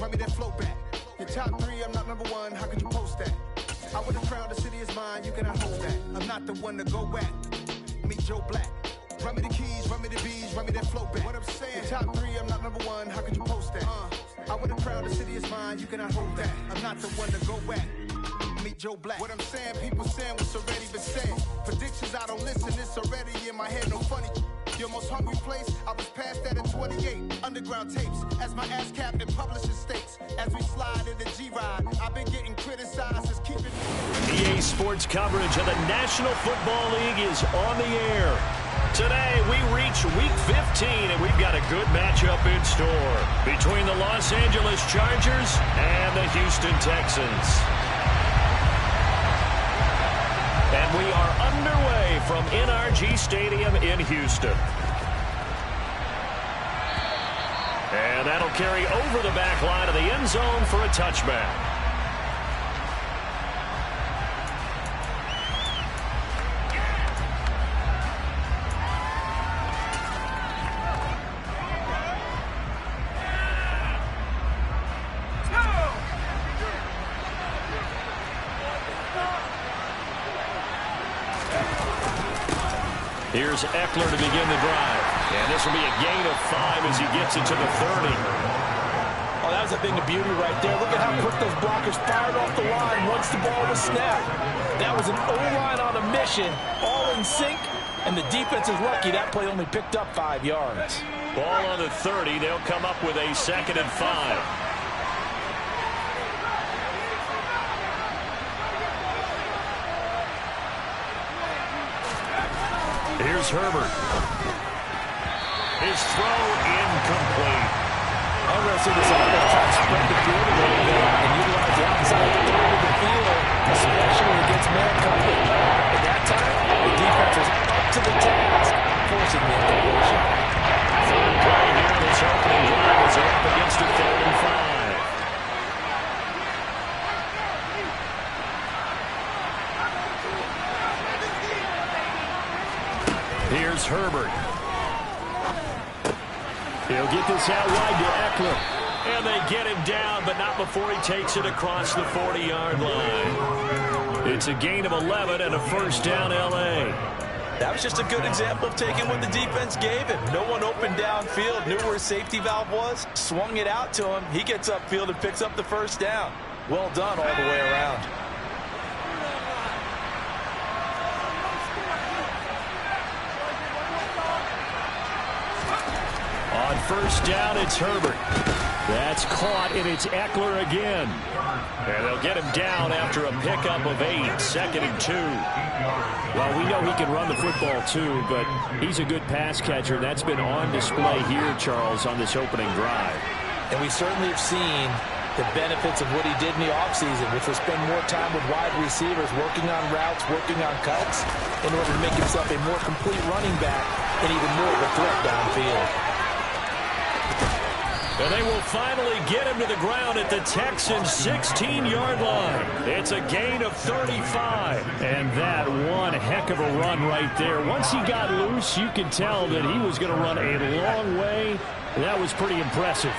run me that flow back. Your top 3, I'm not number 1, how could you post that? I would have crowned the city is mine, you cannot hold that. I'm not the one to go at. Meet Joe Black. Run me the keys, run me the bees, run me that flow back. What I'm saying, your top 3, I'm not number 1, how could you post that? I would have crowned the city is mine, you cannot hold that. I'm not the one to go at. Meet Joe Black. What I'm saying, people saying what's already been said. Predictions, I don't listen, it's already in my head, no funny. Your most hungry place, I was past that at 28. Underground tapes, as my ass capped in publishing states. As we slide in the G-Ride, I've been getting criticized as keeping... EA Sports coverage of the National Football League is on the air. Today, we reach Week 15, and we've got a good matchup in store between the Los Angeles Chargers and the Houston Texans. And we are underway from NRG Stadium in Houston. And that'll carry over the back line of the end zone for a touchback. Here's Eckler to begin the drive. And this will be a gain of 5 as he gets it to the 30. Oh, that was a thing of beauty right there. Look at how quick those blockers fired off the line once the ball was snapped. That was an O-line on a mission, all in sync, and the defense is lucky that play only picked up 5 yards. Ball on the 30. They'll come up with a 2nd and 5. Here's Herbert. His throw incomplete. I'm going to see this offense try to spread the field a little bit and utilize the outside third of the field, especially against man coverage. At that time, the defense was up to the task, forcing the incompletion. Third play here in this opening drive as they're up against a 3rd and 5. Here's Herbert. He'll get this out wide to Eckler. And they get him down, but not before he takes it across the 40-yard line. It's a gain of 11 and a first down, L.A. That was just a good example of taking what the defense gave him. No one opened downfield, knew where his safety valve was, swung it out to him. He gets upfield and picks up the first down. Well done all the way around. On first down, it's Herbert. That's caught, and it's Eckler again. And they'll get him down after a pickup of 8, 2nd and 2. Well, we know he can run the football too, but he's a good pass catcher. That's been on display here, Charles, on this opening drive. And we certainly have seen the benefits of what he did in the offseason, which was spend more time with wide receivers, working on routes, working on cuts, in order to make himself a more complete running back and even more of a threat downfield. And they will finally get him to the ground at the Texans' 16-yard line. It's a gain of 35. And that one heck of a run right there. Once he got loose, you could tell that he was going to run a long way. That was pretty impressive.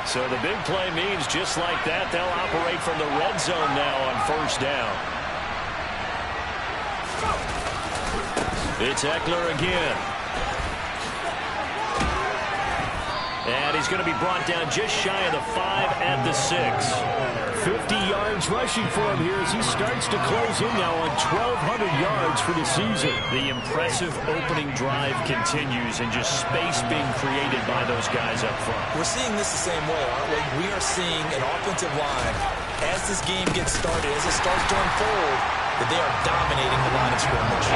So the big play means just like that, they'll operate from the red zone now on first down. It's Eckler again. And he's going to be brought down just shy of the 5 at the 6. 50 yards rushing for him here as he starts to close in now on 1,200 yards for the season. The impressive opening drive continues and just space being created by those guys up front. We're seeing this the same way, aren't we? We are seeing an offensive line, as this game gets started, as it starts to unfold, that they are dominating the line of scrimmage.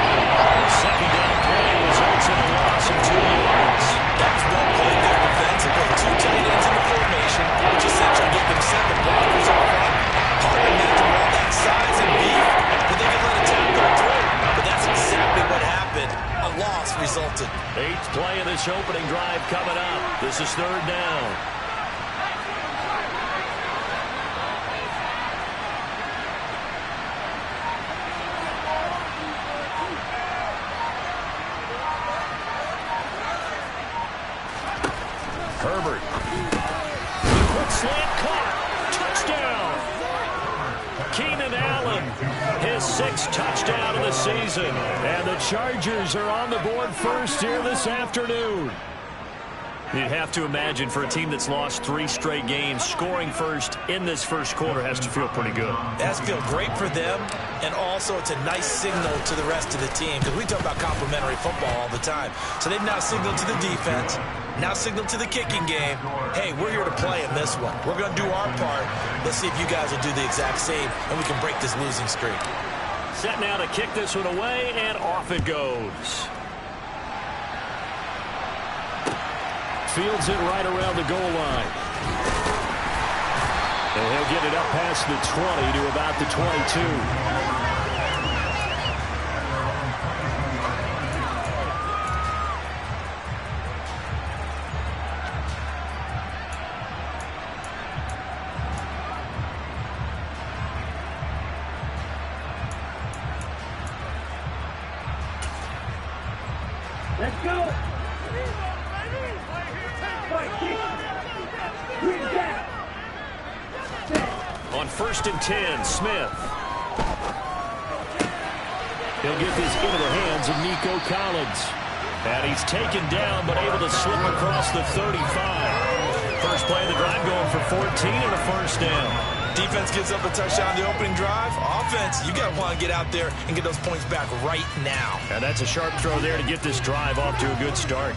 Second down play results in a loss of 2 yards. That's well played there defensively. 2 tight ends in the formation, which essentially give them 7 blockers up front. Hard to imagine all that size and beef, but they can let a tackle through. But that's exactly what happened. A loss resulted. 8th play of this opening drive coming up. This is 3rd down. Herbert. Quick slant caught. 6th touchdown of the season. And the Chargers are on the board first here this afternoon. You'd have to imagine for a team that's lost 3 straight games, scoring first in this first quarter has to feel pretty good. It has to feel great for them, and also it's a nice signal to the rest of the team, because we talk about complementary football all the time. So they've now signaled to the defense, now signaled to the kicking game, hey, we're here to play in this one. We're going to do our part. Let's see if you guys will do the exact same, and we can break this losing streak. Set now to kick this one away, and off it goes. Fields it right around the goal line. And he'll get it up past the 20 to about the 22. Let's go. On 1st and 10, Smith. He'll get this into the hands of Nico Collins. And he's taken down, but able to slip across the 35. First play of the drive going for 14 and a first down. Defense gives up a touchdown the opening drive. Offense, you got to want to get out there and get those points back right now. And that's a sharp throw there to get this drive off to a good start.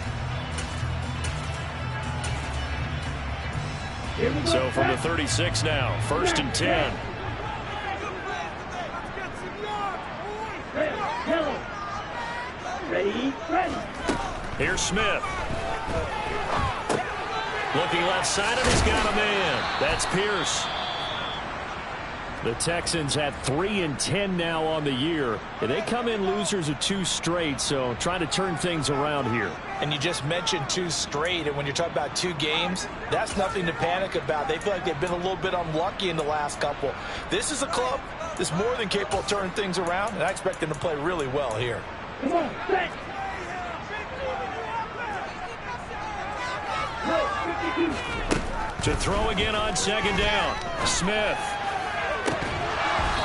So from the 36 now, 1st and 10. Ready, ready. Here's Smith. Looking left side, and he's got a man. That's Pierce. The Texans at 3-10 now on the year. They come in losers of 2 straight, so trying to turn things around here. And you just mentioned 2 straight, and when you're talking about 2 games, that's nothing to panic about. They feel like they've been a little bit unlucky in the last couple. This is a club that's more than capable of turning things around, and I expect them to play really well here. Come on, set. To throw again on 2nd down. Smith.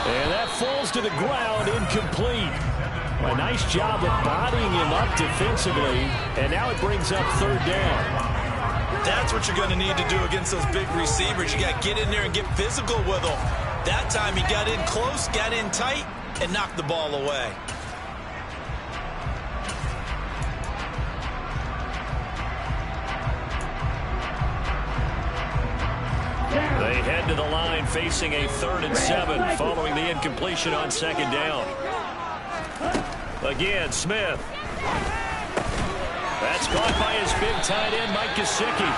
And that falls to the ground, incomplete. A nice job of bodying him up defensively, and now it brings up 3rd down. That's what you're going to need to do against those big receivers. You got to get in there and get physical with them. That time he got in close, got in tight, and knocked the ball away. They head to the line facing a 3rd and 7 following the incompletion on 2nd down. Again, Smith. That's caught by his big tight end, Mike Gesicki.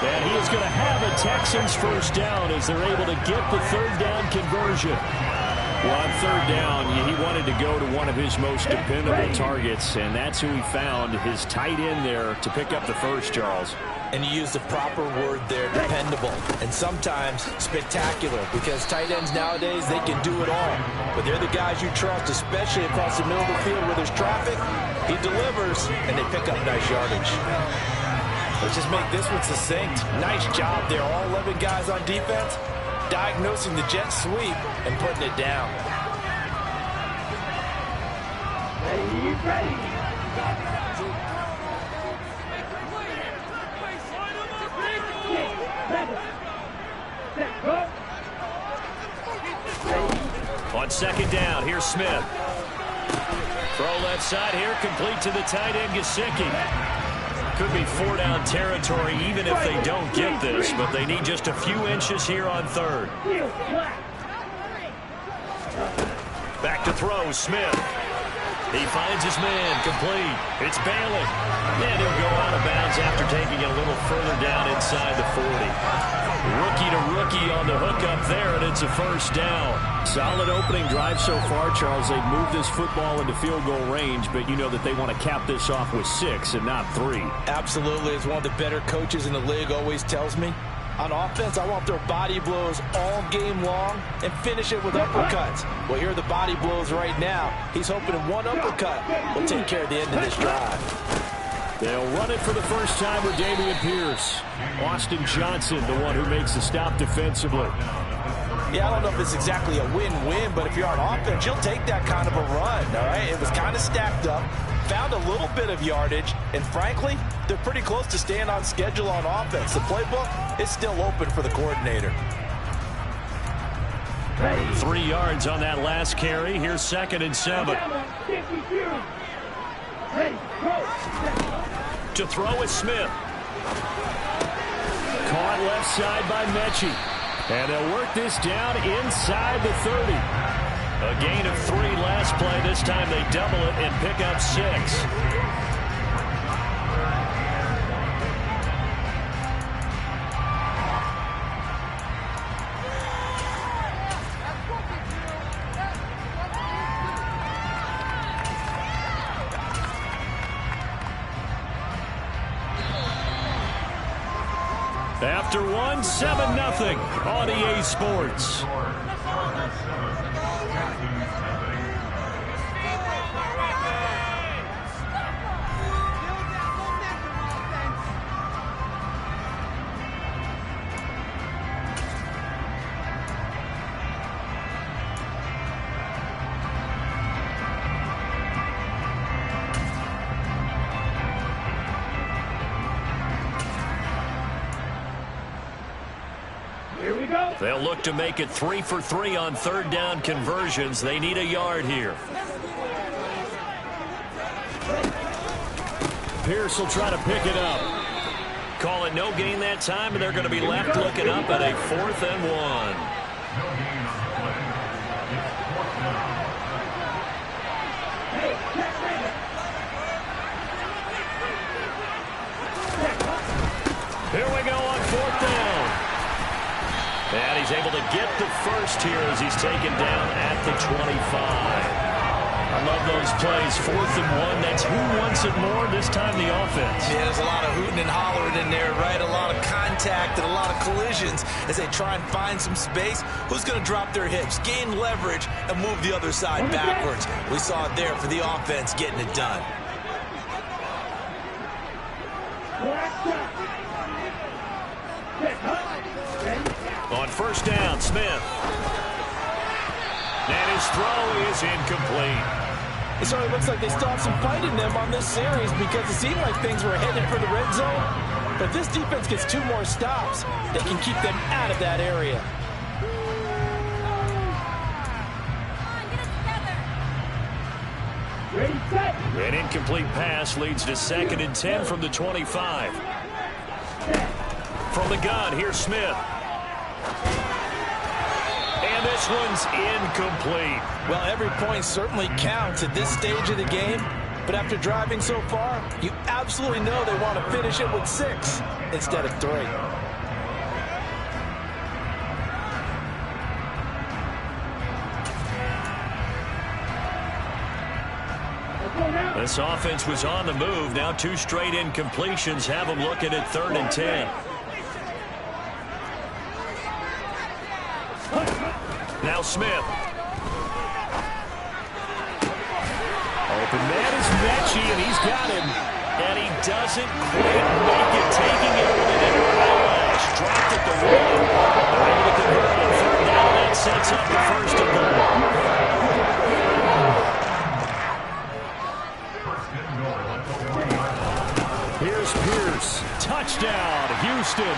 And he is going to have a Texans first down as they're able to get the 3rd down conversion. Well, on 3rd down, he wanted to go to one of his most dependable targets, and that's who he found, his tight end there, to pick up the first, Charles. And you use the proper word there, dependable, and sometimes spectacular, because tight ends nowadays, they can do it all. But they're the guys you trust, especially across the middle of the field where there's traffic. He delivers, and they pick up nice yardage. Let's just make this one succinct. Nice job there, all 11 guys on defense, diagnosing the jet sweep and putting it down. Ready, ready. On 2nd down, here's Smith. Throw left side here, complete to the tight end, Gesicki. Could be 4-down territory even if they don't get this, but they need just a few inches here on 3rd. Back to throw, Smith. He finds his man, complete. It's Bailey. And he'll go out of bounds after taking it a little further down inside the 40. Rookie to rookie on the hook up there, and it's a first down. Solid opening drive so far, Charles. They've moved this football into field goal range, but you know that they want to cap this off with 6 and not 3. Absolutely. As one of the better coaches in the league always tells me, on offense, I want their body blows all game long and finish it with uppercuts. Well, here are the body blows right now. He's hoping one uppercut will take care of the end of this drive. They'll run it for the first time with Dameon Pierce. Austin Johnson, the one who makes the stop defensively. Yeah, I don't know if it's exactly a win-win, but if you're on offense, you'll take that kind of a run, all right? It was kind of stacked up, found a little bit of yardage, and frankly, they're pretty close to staying on schedule on offense. The playbook is still open for the coordinator. 3 yards on that last carry. Here's 2nd and 7. To throw is Smith. Caught left side by Mechie. And they'll work this down inside the 30. A gain of 3 last play. This time they double it and pick up 6. After 1, 7-0 on EA Sports. They'll look to make it 3 for 3 on 3rd down conversions. They need a yard here. Pierce will try to pick it up. Call it no gain that time, and they're going to be left looking up at a 4th and 1. Here we go on 4th down. And he's able to get the first here as he's taken down at the 25. I love those plays. 4th and 1. That's who wants it more. This time the offense. Yeah, there's a lot of hooting and hollering in there, right? A lot of contact and a lot of collisions as they try and find some space. Who's going to drop their hips, gain leverage, and move the other side backwards? We saw it there for the offense getting it done. On 1st down, Smith. And his throw is incomplete. It certainly looks like they still have some fight in them on this series because it seemed like things were headed for the red zone. But if this defense gets 2 more stops, they can keep them out of that area. An incomplete pass leads to 2nd and 10 from the 25. From the gun, here's Smith. And this one's incomplete. Well, every point certainly counts at this stage of the game. But after driving so far, you absolutely know they want to finish it with 6 instead of 3. This offense was on the move. Now 2 straight incompletions have them looking at 3rd and 10. Now Smith. Open man is Mechie, and he's got him. And he doesn't quite make it, taking it with an LAC. Dropped at the 1. They're able to convert on 3rd down. That sets up the 1st and goal. Here's Pierce. Touchdown, Houston.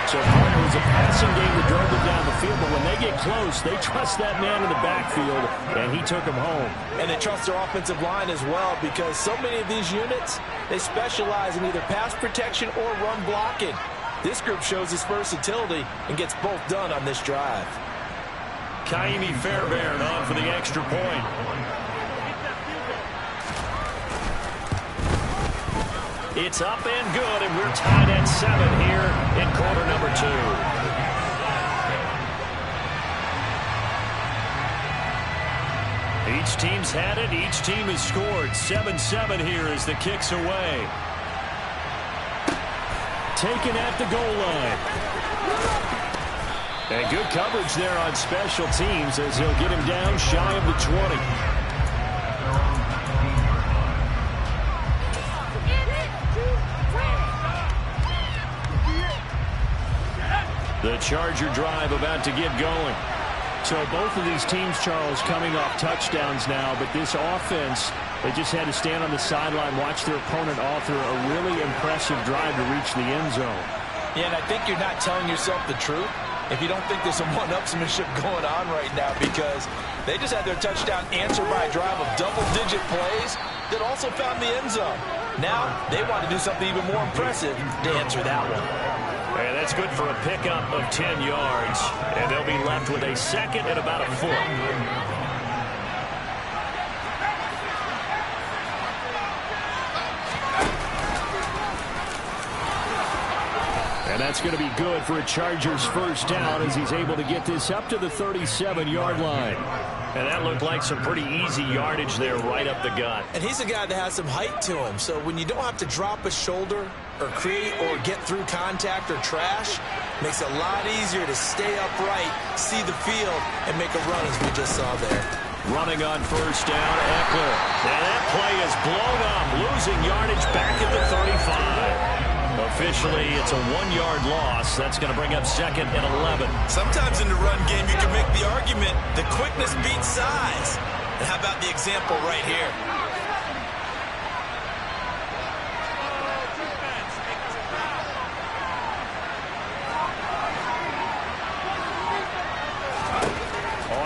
So far, it was a passing game that drove them down the field, but when they get close, they trust that man in the backfield, and he took them home. And they trust their offensive line as well because so many of these units, they specialize in either pass protection or run blocking. This group shows its versatility and gets both done on this drive. Kaimi Fairbairn on for the extra point. It's up and good, and we're tied at 7 here in quarter number 2. Each team's had it. Each team has scored. 7-7 here as the kick's away. Taken at the goal line. And good coverage there on special teams as he'll get him down shy of the 20. The Charger drive about to get going. So both of these teams, Charles, coming off touchdowns now, but this offense, they just had to stand on the sideline, watch their opponent author a really impressive drive to reach the end zone. Yeah, and I think you're not telling yourself the truth if you don't think there's some one-upsmanship going on right now, because they just had their touchdown answered by a drive of double-digit plays that also found the end zone. Now they want to do something even more impressive to answer that one. And that's good for a pickup of 10 yards. And they'll be left with a second and about a foot. And that's going to be good for a Chargers first down as he's able to get this up to the 37-yard line. And that looked like some pretty easy yardage there right up the gut. And he's a guy that has some height to him. So when you don't have to drop a shoulder or create or get through contact or trash, makes it a lot easier to stay upright, see the field, and make a run as we just saw there. Running on first down, Eckler. Now that play is blown up, losing yardage back at the 35. Officially, it's a 1-yard loss. That's going to bring up second and 11. Sometimes in the run game, you can make the argument that quickness beats size. And how about the example right here?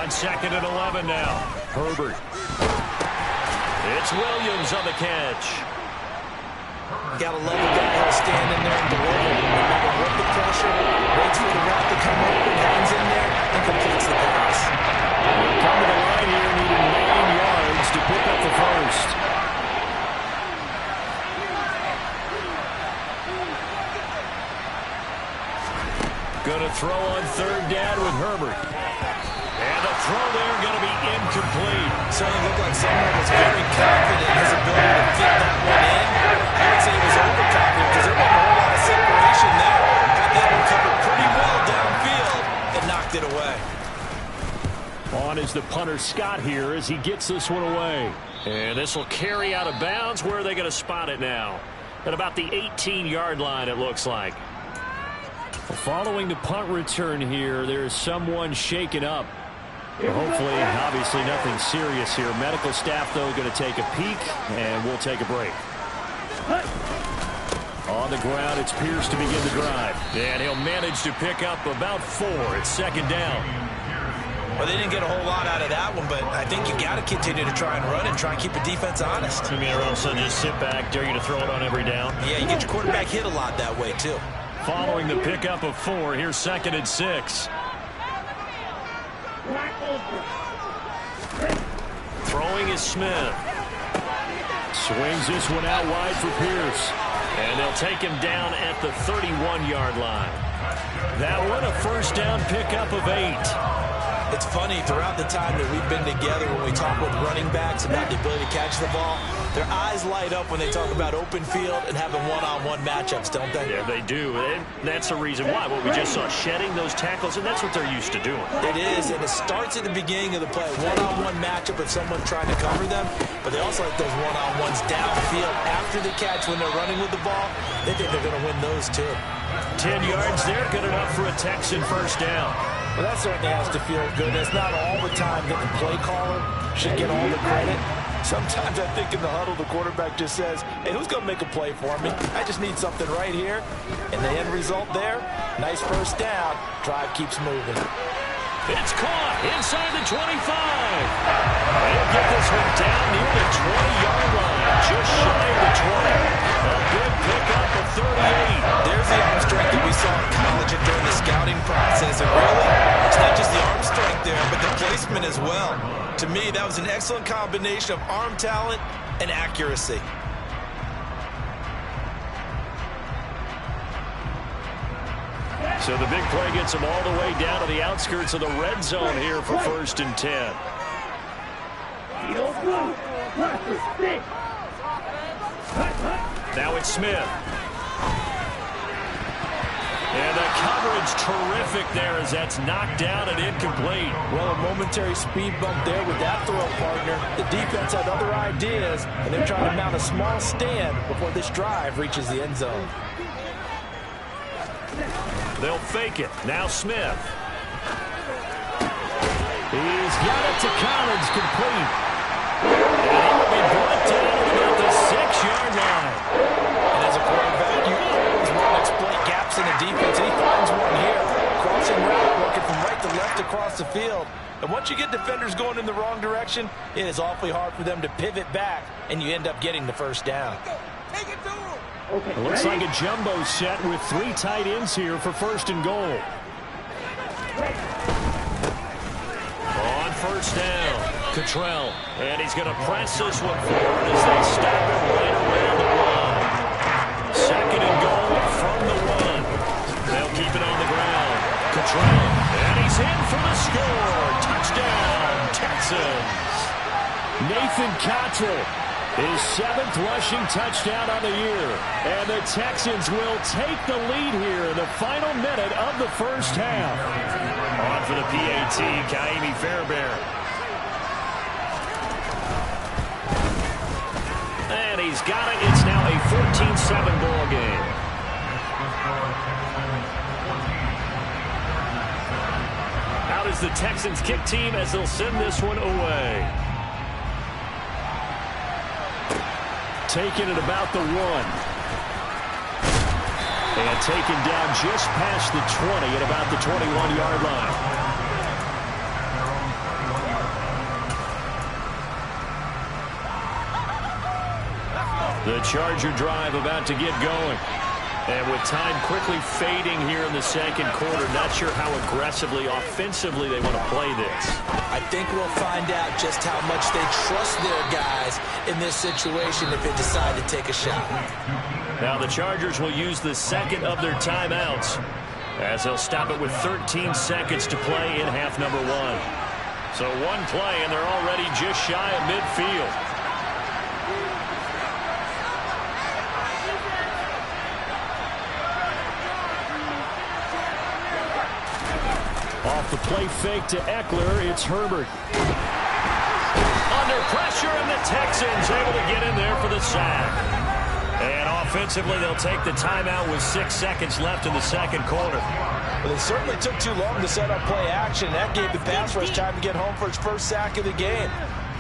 On second and 11 now. Herbert. It's Williams on the catch. Gotta love the guy who'll stand in there and deliver. No matter what the pressure, waits for the route to come open, hangs in there, and completes the pass. Come to the line here, needing 9 yards to pick up the first. Going to throw on third down with Herbert. And the throw there going to be incomplete. Certainly looked like someone was very confident in his ability to fit that one in. I would say he was overconfident because there wasn't a whole lot of separation there. Got that one covered pretty well downfield and knocked it away. On is the punter Scott here as he gets this one away. And this will carry out of bounds. Where are they going to spot it now? At about the 18-yard line, it looks like. Following the punt return here, there is someone shaken up. Hopefully, obviously nothing serious here. Medical staff, though, going to take a peek, and we'll take a break. On the ground, it's Pierce to begin the drive. And he'll manage to pick up about 4. It's second down. Well, they didn't get a whole lot out of that one, but I think you got to continue to try and run and try and keep the defense honest. You mean also just sit back, dare you to throw it on every down? Yeah, you get your quarterback hit a lot that way, too. Following the pickup of 4, here's second and 6. Throwing is Smith. Swings this one out wide for Pierce. And they'll take him down at the 31-yard line. That one, a first down pickup of 8. It's funny, throughout the time that we've been together, when we talk with running backs about the ability to catch the ball, their eyes light up when they talk about open field and having one-on-one matchups, don't they? Yeah, they do. And that's the reason why. What we just saw, shedding those tackles, and that's what they're used to doing. It is, and it starts at the beginning of the play. One-on-one matchup with someone trying to cover them, but they also like those one-on-ones downfield after the catch when they're running with the ball. They think they're going to win those, too. 10 yards there, good enough for a Texan first down. Well, that certainly has to feel good. It's not all the time that the play caller should get all the credit. Sometimes I think in the huddle, the quarterback just says, hey, who's going to make a play for me? I just need something right here. And the end result there, nice first down. Drive keeps moving. It's caught inside the 25. They'll get this one down near the 20-yard line, just shy of the 20. A big pickup of 38. There's the arm strength that we saw in college and during the scouting process. And really, it's not just the arm strength there, but the placement as well. To me, that was an excellent combination of arm talent and accuracy. So the big play gets him all the way down to the outskirts of the red zone here for first and 10. Now it's Smith. And the coverage terrific there as that's knocked down and incomplete. Well, a momentary speed bump there with that throw partner. The defense had other ideas, and they're trying to mount a small stand before this drive reaches the end zone. They'll fake it. Now Smith. He's got it to Collins, complete. And he will be brought down at about the 6-yard line. And as a quarterback, you always want to exploit gaps in the defense. And he finds one here. Crossing route, working from right to left across the field. And once you get defenders going in the wrong direction, it is awfully hard for them to pivot back, and you end up getting the first down. Take it to him. Okay, It looks like a jumbo set with 3 tight ends here for first and goal. On first down, Cottrell. And he's going to press this one forward as they stop it right around the line. Second and goal from the 1. They'll keep it on the ground. Cottrell. And he's in for the score. Touchdown, Texans. Nathan Cottrell, his 7th rushing touchdown on the year. And the Texans will take the lead here in the final minute of the first half. On for the PAT, Kaimi Fairbairn. And he's got it. It's now a 14-7 ball game. Out is the Texans kick team as they'll send this one away. Taken at about the 1. And taken down just past the 20 at about the 21-yard line. The Charger drive about to get going. And with time quickly fading here in the second quarter, not sure how aggressively, offensively they want to play this. I think we'll find out just how much they trust their guys in this situation if they decide to take a shot. Now the Chargers will use the second of their timeouts as they'll stop it with 13 seconds to play in half number 1. So one play and they're already just shy of midfield. Off the play fake to Eckler, it's Herbert. Under pressure, and the Texans able to get in there for the sack. And offensively, they'll take the timeout with 6 seconds left in the second quarter. Well, they certainly took too long to set up play action. That gave the pass rush time to get home for its first sack of the game.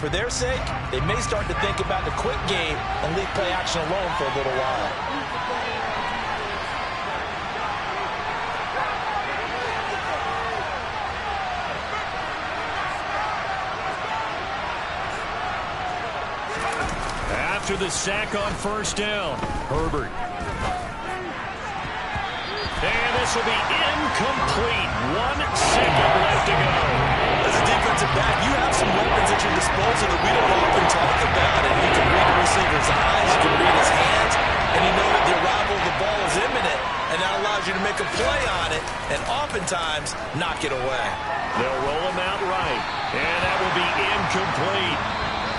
For their sake, they may start to think about the quick game and leave play action alone for a little while. After the sack on first down, Herbert. And this will be incomplete. 1 second left to go. As a defensive back, you have some weapons at your disposal that we don't often talk about. And you can read the receiver's eyes, you can read his hands, and you know that the arrival of the ball is imminent. And that allows you to make a play on it and oftentimes knock it away. They'll roll him out right. And that will be incomplete.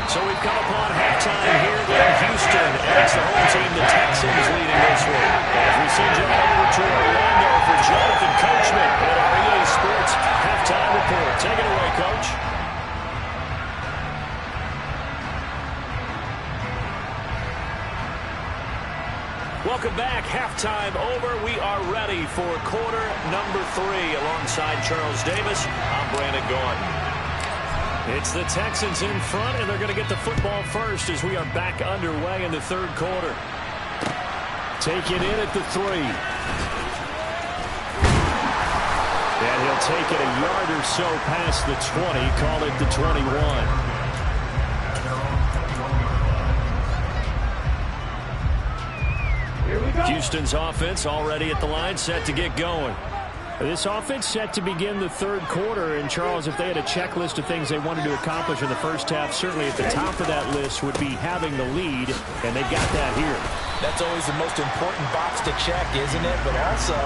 So we've come upon halftime here in Houston. And it's the home team, the Texans, leading this one. As we send you over to Orlando for Jonathan Coachman at our EA Sports Halftime Report. Take it away, Coach. Welcome back. Halftime over. We are ready for quarter number 3 alongside Charles Davis. I'm Brandon Gordon. It's the Texans in front, and they're going to get the football first as we are back underway in the third quarter. Taken in at the 3. And he'll take it a yard or so past the 20, call it the 21. Houston's offense already at the line, set to get going. This offense set to begin the third quarter. And, Charles, if they had a checklist of things they wanted to accomplish in the first half, certainly at the top of that list would be having the lead, and they've got that here. That's always the most important box to check, isn't it? But also,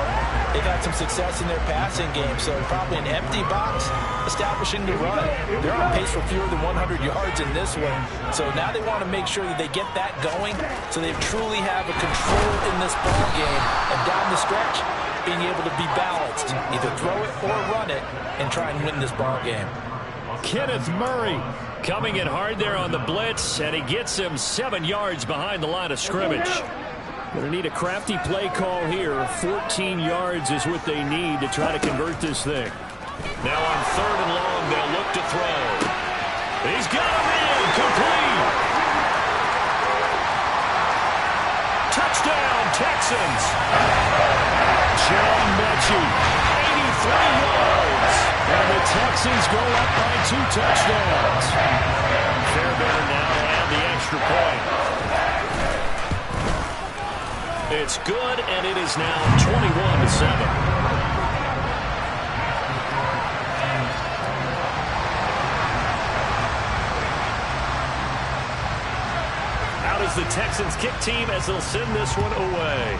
they've had some success in their passing game, so probably an empty box establishing the run. They're on pace for fewer than 100 yards in this one. So now they want to make sure that they get that going so they truly have a control in this ball game. And down the stretch, being able to be balanced, either throw it or run it, and try and win this ball game. Kenneth Murray coming in hard there on the blitz, and he gets him 7 yards behind the line of scrimmage. Going to need a crafty play call here. 14 yards is what they need to try to convert this thing. Now on 3rd and long, they'll look to throw. He's got him in. Complete. Touchdown, Texans. John Mechie, 83 yards. And the Texans go up by 2 touchdowns. Fairbairn now to add the extra point. It's good, and it is now 21-7. The Texans kick team as they'll send this one away.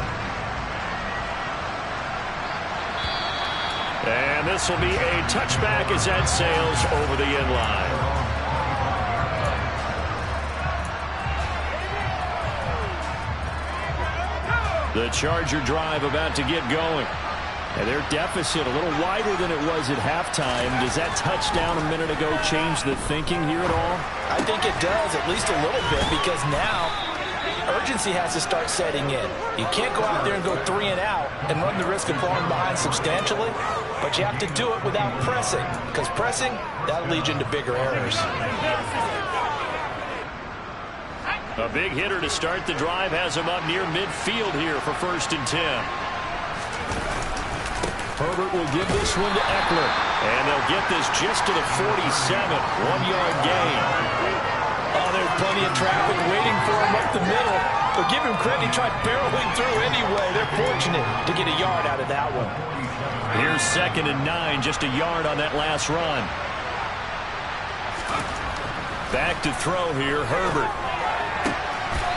And this will be a touchback as that sails over the end line. The Charger drive about to get going. And their deficit a little wider than it was at halftime. Does that touchdown a minute ago change the thinking here at all? I think it does, at least a little bit, because now urgency has to start setting in. You can't go out there and go 3 and out and run the risk of falling behind substantially, but you have to do it without pressing, because pressing, that'll lead you into bigger errors. A big hitter to start the drive has him up near midfield here for 1st and 10. Herbert will give this one to Eckler. And they'll get this just to the 47. 1-yard gain. Oh, there's plenty of traffic waiting for him up the middle. But give him credit, he tried barreling through anyway. They're fortunate to get a yard out of that one. Here's 2nd and 9, just a yard on that last run. Back to throw here, Herbert.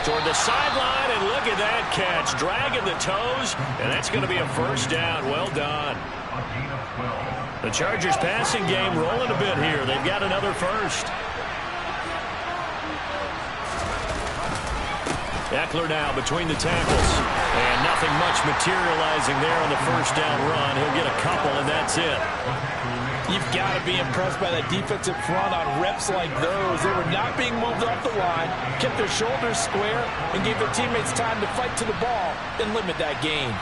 Toward the sideline, and look at that catch. Dragging the toes, and that's going to be a 1st down. Well done. The Chargers passing game rolling a bit here. They've got another 1st. Eckler now between the tackles. And nothing much materializing there on the 1st down run. He'll get a couple, and that's it. You've got to be impressed by that defensive front on reps like those. They were not being moved off the line, kept their shoulders square, and gave their teammates time to fight to the ball and limit that gain.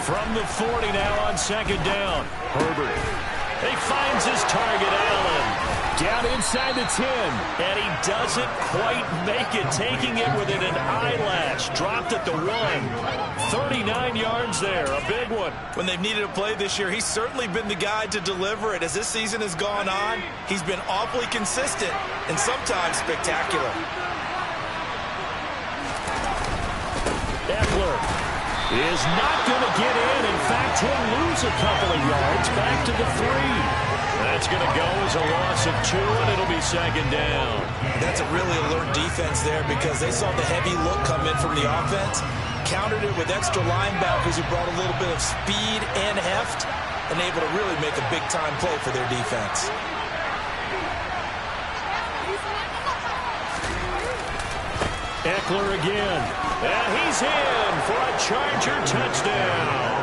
From the 40 now on 2nd down. Herbert. He finds his target, Allen. Down inside the 10. And he doesn't quite make it, taking it within an eyelash. Dropped at the 1. 39 yards there, a big one. When they've needed a play this year, he's certainly been the guy to deliver it. As this season has gone on, he's been awfully consistent and sometimes spectacular. Eckler is not going to get in. In fact, he'll lose a couple of yards back to the 3. That's going to go as a loss of 2, and it'll be 2nd down. That's a really alert defense there because they saw the heavy look come in from the offense, countered it with extra linebackers who brought a little bit of speed and heft, and able to really make a big-time play for their defense. Eckler again. And he's in for a Charger touchdown.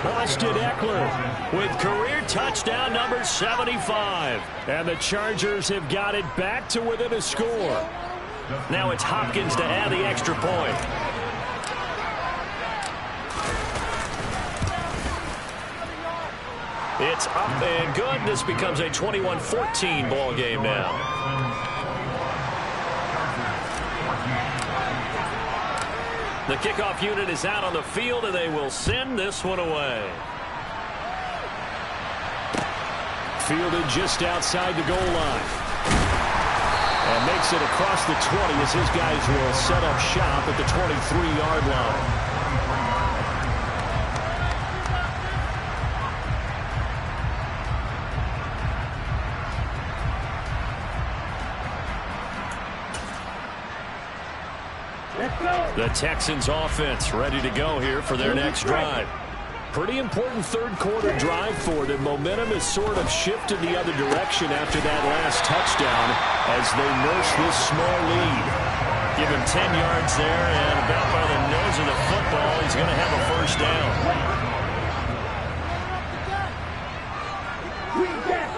Austin Eckler with career touchdown number 75. And the Chargers have got it back to within a score. Now it's Hopkins to add the extra point. It's up and good. This becomes a 21-14 ball game now. The kickoff unit is out on the field, and they will send this one away. Fielded just outside the goal line. And makes it across the 20 as his guys will set up shop at the 23-yard line. The Texans offense ready to go here for their next drive. Pretty important third-quarter drive for them. Momentum has sort of shifted the other direction after that last touchdown as they nurse this small lead. Give him 10 yards there, and about by the nose of the football, he's going to have a 1st down. We get.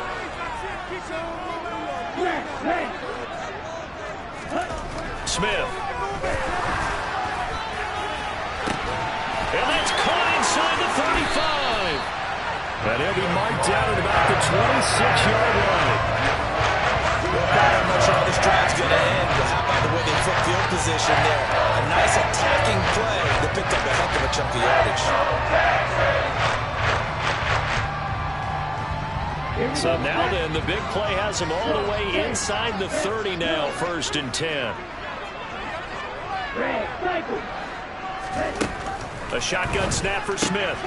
Smith. And that's caught inside the 35. And he'll be marked down at about the 26-yard line. I'm not sure how this drive's going to end, but how about the way they flip field position there? A nice attacking play that picked up a heck of a chunk of yardage. So now then, the big play has him all the way inside the 30 now, 1st and 10. A shotgun snap for Smith.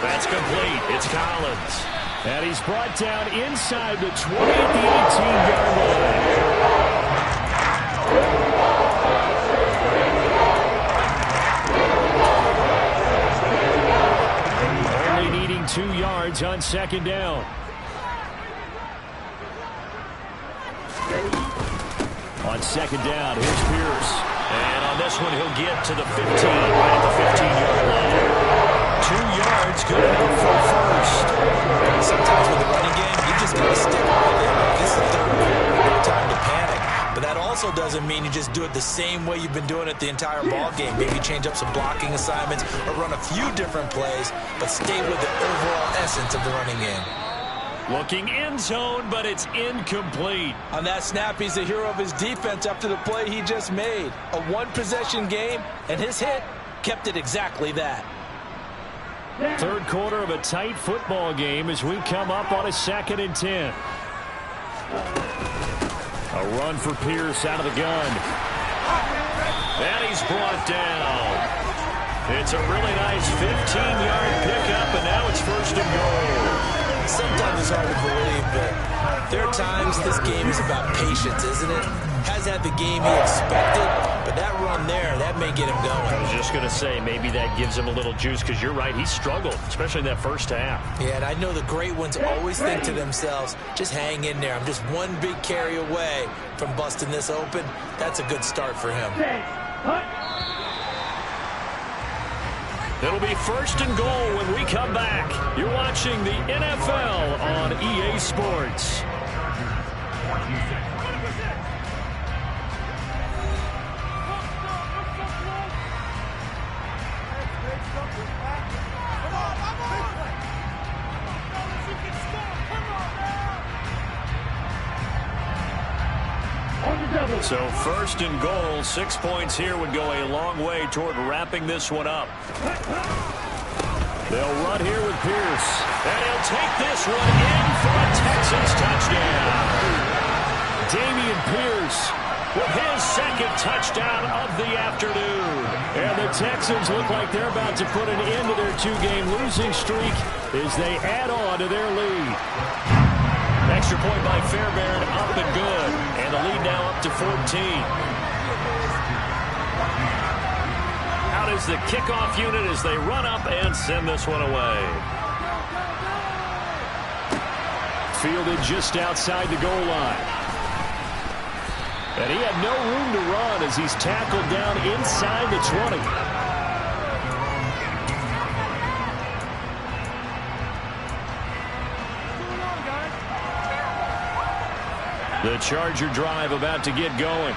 That's complete. It's Collins. And he's brought down inside the 20 at the 18-yard line. Only needing 2 yards on 2nd down. On 2nd down, here's Pierce. And on this one, he'll get to the 15, right at the 15-yard line. 2 yards, good enough for a first. Sometimes with the running game, you just got to stick with it. This is third quarter, no time to panic. But that also doesn't mean you just do it the same way you've been doing it the entire ball game. Maybe change up some blocking assignments or run a few different plays, but stay with the overall essence of the running game. Looking end zone, but it's incomplete. On that snap, he's the hero of his defense after the play he just made. A one-possession game, and his hit kept it exactly that. 3rd quarter of a tight football game as we come up on a 2nd and 10. A run for Pierce out of the gun. And he's brought down. It's a really nice 15-yard pickup, and now it's 1st and goal. Sometimes it's hard to believe, but there are times this game is about patience, isn't it? Has had the game he expected, but that run there, that may get him going. I was just going to say, maybe that gives him a little juice, because you're right, he struggled, especially in that first half. Yeah, and I know the great ones always think to themselves, just hang in there. I'm just one big carry away from busting this open. That's a good start for him. It'll be 1st and goal when we come back. You're watching the NFL on EA Sports. So 1st and goal, 6 points here would go a long way toward wrapping this one up. They'll run here with Pierce. And he'll take this one in for a Texans touchdown. Dameon Pierce with his 2nd touchdown of the afternoon. And the Texans look like they're about to put an end to their 2-game losing streak as they add on to their lead. Extra point by Fairbairn, up and good. And the lead now up to 14. Out is the kickoff unit as they run up and send this one away. Fielded just outside the goal line. And he had no room to run as he's tackled down inside the 20. The Charger drive about to get going.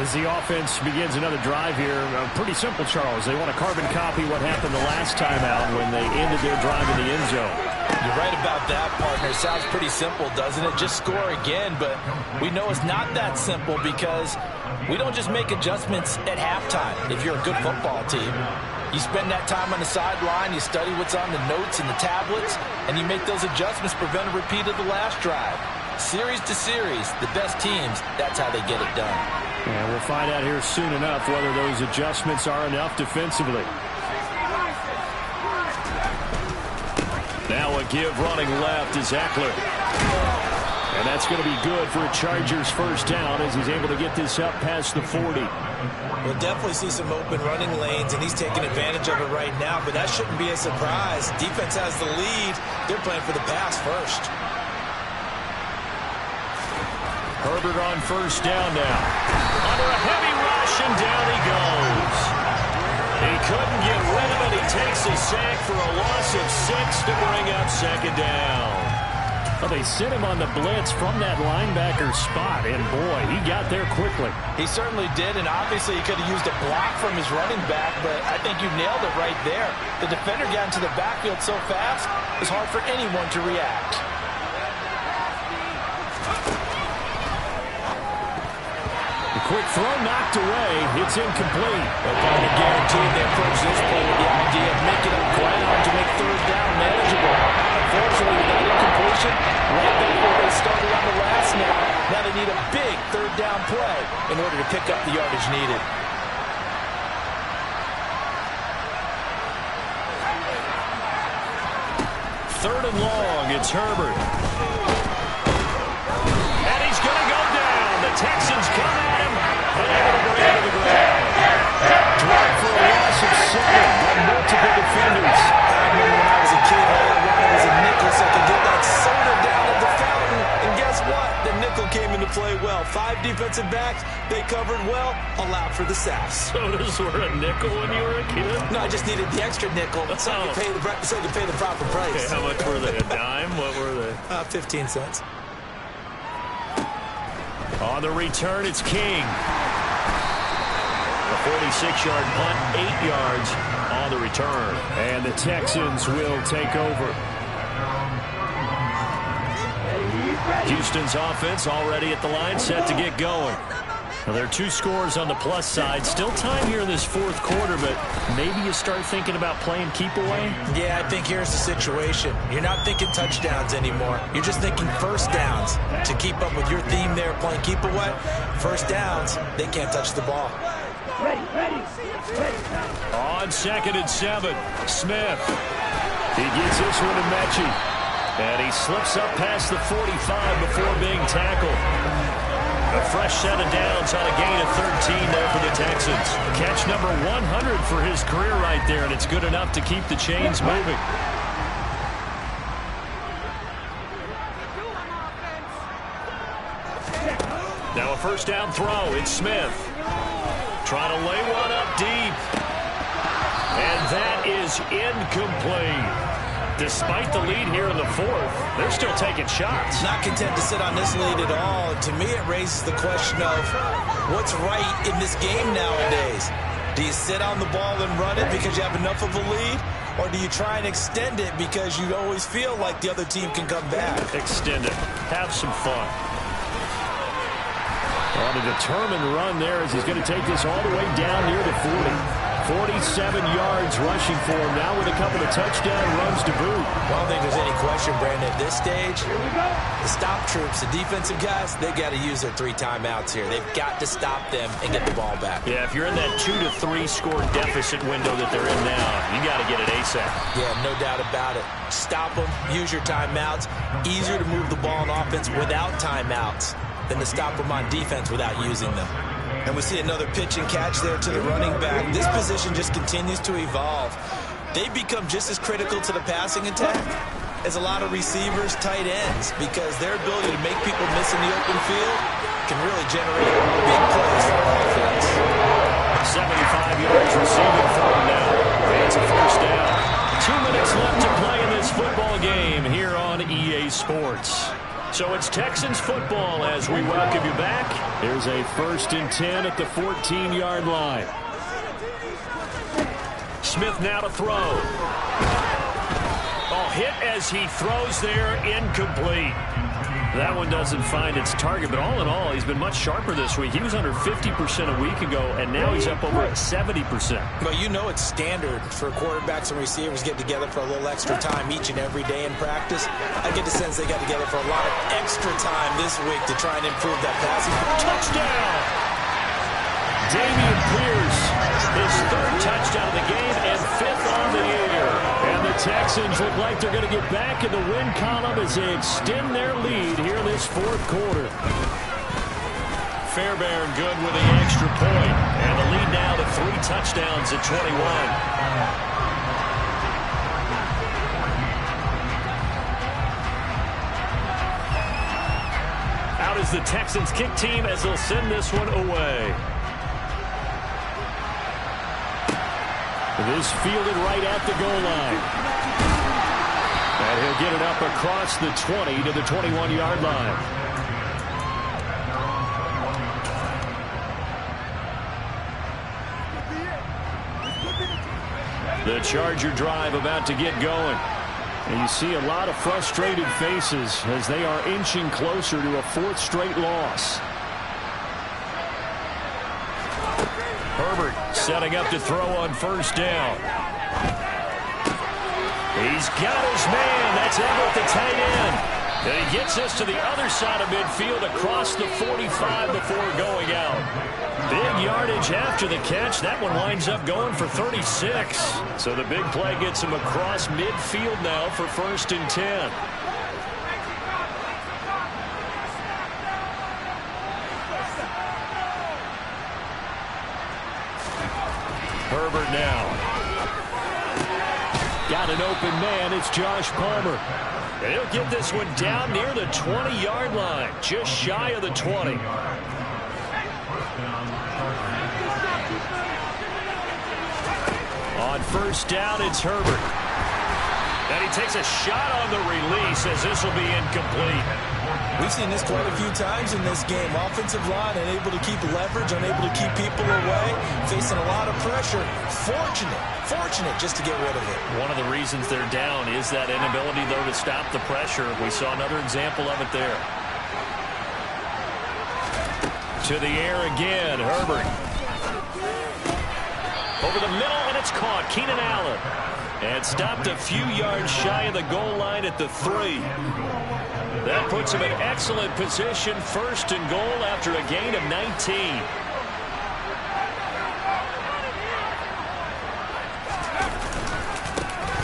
As the offense begins another drive here, pretty simple, Charles. They want to carbon copy what happened the last time out when they ended their drive in the end zone. You're right about that, partner. Sounds pretty simple, doesn't it? Just score again, but we know it's not that simple because we don't just make adjustments at halftime if you're a good football team. You spend that time on the sideline, you study what's on the notes and the tablets, and you make those adjustments to prevent a repeat of the last drive. Series to series, the best teams, that's how they get it done. And we'll find out here soon enough whether those adjustments are enough defensively. Now a give running left is Eckler. And that's going to be good for a Chargers first down as he's able to get this up past the 40. We'll definitely see some open running lanes, and he's taking advantage of it right now, but that shouldn't be a surprise. Defense has the lead. They're playing for the pass first. Herbert on first down now. Under a heavy rush, and down he goes. He couldn't get rid of it. He takes a sack for a loss of 6 to bring up 2nd down. Well, they sent him on the blitz from that linebacker spot, and boy, he got there quickly. He certainly did, and obviously he could have used a block from his running back, but I think you nailed it right there. The defender got into the backfield so fast, it was hard for anyone to react. The quick throw knocked away. It's incomplete. They're kind of guaranteed they approach this play with the idea of making up ground to make third down manageable. Unfortunately, with that incompletion, right back where they started on the last snap, now they need a big third down play in order to pick up the yardage needed. Third and long, it's Herbert. And he's going to go down. The Texans come at him, and they're going to bring him to the ground. Drop for a loss of 7 by multiple defenders. I remember when I was a kid, all I wanted was a nickel so I could get that soda down at the fountain. And guess what? The nickel came into play well. 5 defensive backs, they covered well, allowed for the sacks. Sodas were a nickel when you were a kid? No, I just needed the extra nickel so I could pay the proper price. Okay, how much were they? A dime? What were they? 15 cents. On the return, it's King. A 46-yard punt, 8 yards on the return. And the Texans will take over. Houston's offense already at the line, set to get going. Now, there are 2 scores on the plus side. Still time here in this fourth quarter, but maybe you start thinking about playing keep away? Yeah, I think here's the situation. You're not thinking touchdowns anymore. You're just thinking first downs. To keep up with your theme there, playing keep away, first downs, they can't touch the ball. Ready. On 2nd and 7, Smith. He gets this one to Mechie. And he slips up past the 45 before being tackled. A fresh set of downs on a gain of 13 there for the Texans. Catch number 100 for his career right there, and it's good enough to keep the chains moving. Now a first down throw. It's Smith. Trying to lay one up deep. And that is incomplete. Despite the lead here in the fourth, they're still taking shots. Not content to sit on this lead at all. To me, it raises the question of what's right in this game nowadays. Do you sit on the ball and run it because you have enough of a lead? Or do you try and extend it because you always feel like the other team can come back? Extend it. Have some fun. On a determined run there as he's going to take this all the way down near the 40. 47 yards rushing for him now with a couple of touchdown runs to boot. I don't think there's any question, Brandon, at this stage. The stop troops, the defensive guys, they've got to use their 3 timeouts here. They've got to stop them and get the ball back. Yeah, if you're in that 2 to 3 score deficit window that they're in now, you got to get it ASAP. Yeah, no doubt about it. Stop them, use your timeouts. Easier to move the ball on offense without timeouts than to stop them on defense without using them. And we see another pitch and catch there to the running back. This position just continues to evolve. They become just as critical to the passing attack as a lot of receivers, tight ends, because their ability to make people miss in the open field can really generate big plays for offense. 75 yards receiving for him now. It's a first down. 2 minutes left to play in this football game here on EA Sports. So it's Texans football as we welcome you back. Here's a 1st and 10 at the 14-yard line. Smith now to throw. Oh, hit as he throws there, incomplete. That one doesn't find its target, but all in all, he's been much sharper this week. He was under 50% a week ago, and now he's up over 70%. Well, you know it's standard for quarterbacks and receivers get together for a little extra time each and every day in practice. I get the sense they got together for a lot of extra time this week to try and improve that passing. Touchdown! Dameon Pierce, his 3rd touchdown of the game and 5th on the year. And the Texans look like they're going to get back in the win column as they extend their lead here in this 4th quarter. Fairbairn good with the extra point. And the lead now to 3 touchdowns at 21. Out is the Texans kick team as they'll send this one away. This fielded right at the goal line. And he'll get it up across the 20 to the 21-yard line. The Charger drive about to get going. And you see a lot of frustrated faces as they are inching closer to a fourth straight loss. Herbert setting up to throw on first down. He's got his man. That's Everett, the tight end. And he gets us to the other side of midfield across the 45 before going out. Big yardage after the catch. That one winds up going for 36. So the big play gets him across midfield now for 1st and 10. Herbert now. Got an open man. It's Josh Palmer. And he'll get this one down near the 20-yard line, just shy of the 20. On first down, it's Herbert. And he takes a shot on the release as this will be incomplete. We've seen this quite a few times in this game. Offensive line unable to keep leverage, unable to keep people away, facing a lot of pressure. Fortunate just to get rid of it. One of the reasons they're down is that inability, though, to stop the pressure. We saw another example of it there. To the air again, Herbert. Over the middle, and it's caught. Keenan Allen. And stopped a few yards shy of the goal line at the 3. That puts him in excellent position, 1st and goal after a gain of 19.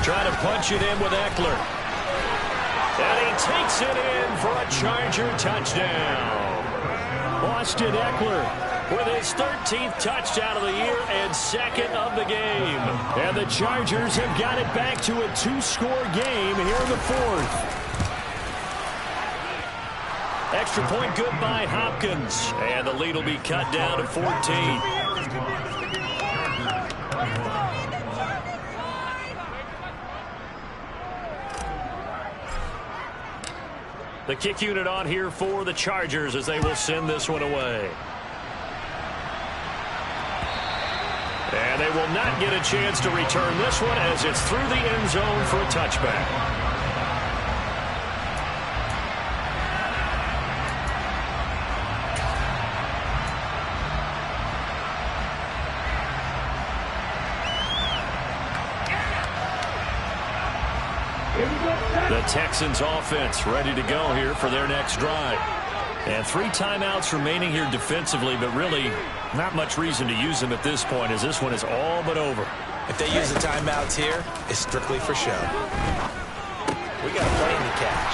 Trying to punch it in with Eckler. And he takes it in for a Charger touchdown. Austin Eckler with his 13th touchdown of the year and 2nd of the game. And the Chargers have got it back to a 2-score game here in the 4th. Extra point good by Hopkins. And the lead will be cut down to 14. The kick unit on here for the Chargers as they will send this one away. And they will not get a chance to return this one as it's through the end zone for a touchback. The Texans offense ready to go here for their next drive. And 3 timeouts remaining here defensively, but really not much reason to use them at this point as this one is all but over. If they use the timeouts here, it's strictly for show. We got a play in the catch.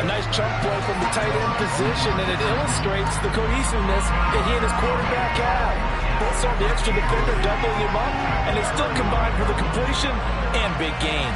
A nice chunk play from the tight end position, and it illustrates the cohesiveness that he and his quarterback have. Both saw the extra defender doubling him up, and they still combined for the completion and big gain.